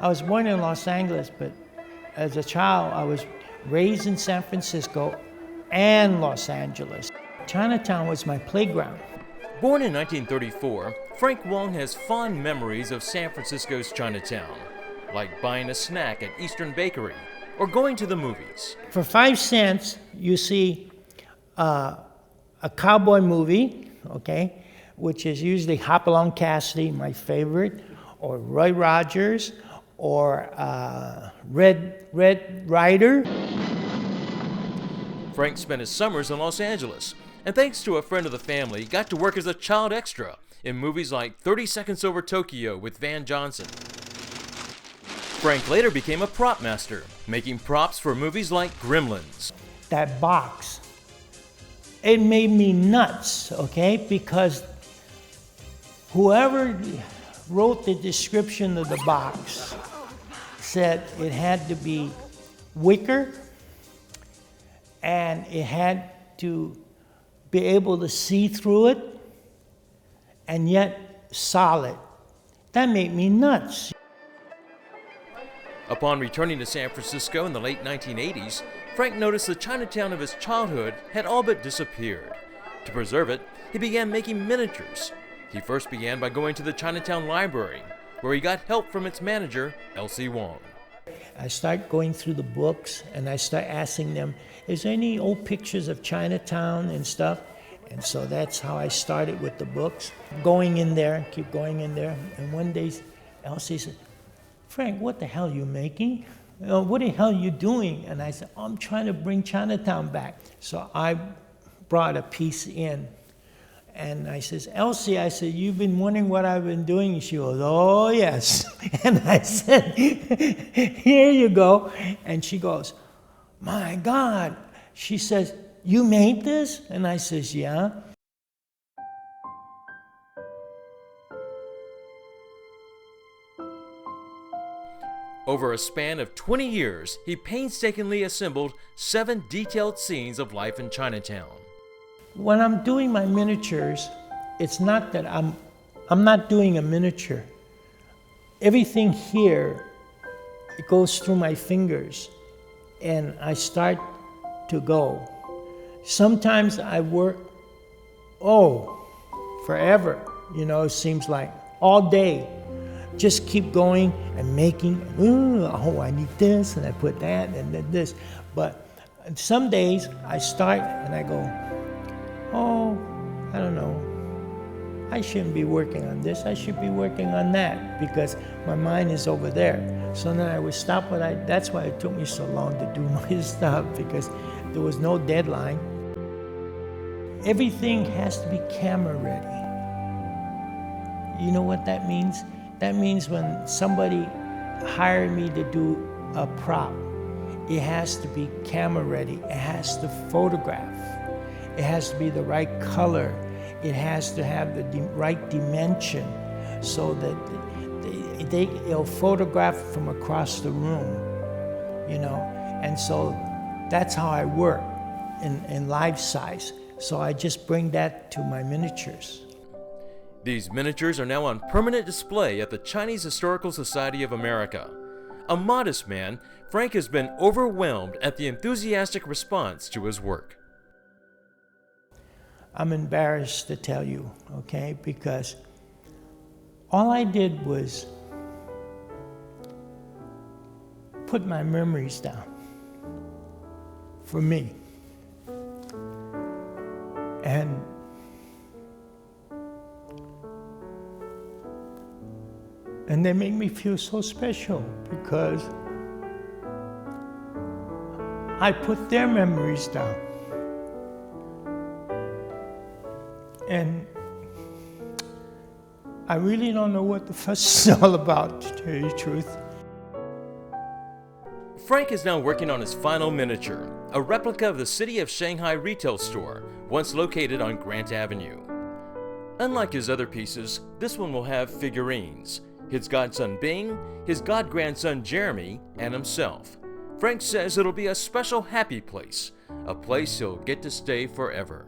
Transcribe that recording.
I was born in Los Angeles, but as a child, I was raised in San Francisco and Los Angeles. Chinatown was my playground. Born in 1934, Frank Wong has fond memories of San Francisco's Chinatown, like buying a snack at Eastern Bakery or going to the movies. For 5 cents, you see a cowboy movie, okay, which is usually Hopalong Cassidy, my favorite, or Roy Rogers, or Red Ryder. Frank spent his summers in Los Angeles, and thanks to a friend of the family, got to work as a child extra in movies like 30 Seconds Over Tokyo with Van Johnson. Frank later became a prop master, making props for movies like Gremlins. That box, it made me nuts, okay, because whoever wrote the description of the box said it had to be wicker and it had to be able to see through it and yet solid. That made me nuts. Upon returning to San Francisco in the late 1980s, Frank noticed the Chinatown of his childhood had all but disappeared. To preserve it, he began making miniatures. He first began by going to the Chinatown Library, where he got help from its manager, Elsie Wong. I start going through the books and I start asking them, is there any old pictures of Chinatown and stuff? And so that's how I started with the books. Going in there, keep going in there. And one day, Elsie said, Frank, what the hell are you making? What the hell are you doing? And I said, I'm trying to bring Chinatown back. So I brought a piece in. And I says, Elsie, I said, you've been wondering what I've been doing? And she goes, oh, yes. And I said, here you go. And she goes, my God. She says, you made this? And I says, yeah. Over a span of 20 years, he painstakingly assembled 7 detailed scenes of life in Chinatown. When I'm doing my miniatures, it's not that I'm not doing a miniature. Everything here, it goes through my fingers and I start to go. Sometimes I work, forever, it seems like all day. Just keep going and making, I need this and I put that and then this. But some days I start and I go, I don't know. I shouldn't be working on this. I should be working on that because my mind is over there. So then I would stop that's why it took me so long to do my stuff because there was no deadline. Everything has to be camera ready. You know what that means? That means when somebody hired me to do a prop, it has to be camera ready. It has to photograph. It has to be the right color. It has to have the right dimension so that it'll photograph from across the room, And so that's how I work in life size. So I just bring that to my miniatures. These miniatures are now on permanent display at the Chinese Historical Society of America. A modest man, Frank has been overwhelmed at the enthusiastic response to his work. I'm embarrassed to tell you, okay, because all I did was put my memories down for me. And they make me feel so special because I put their memories down. And I really don't know what the fuss is all about, to tell you the truth. Frank is now working on his final miniature, a replica of the City of Shanghai retail store, once located on Grant Avenue. Unlike his other pieces, this one will have figurines, his godson Bing, his god-grandson Jeremy, and himself. Frank says it'll be a special happy place, a place he'll get to stay forever.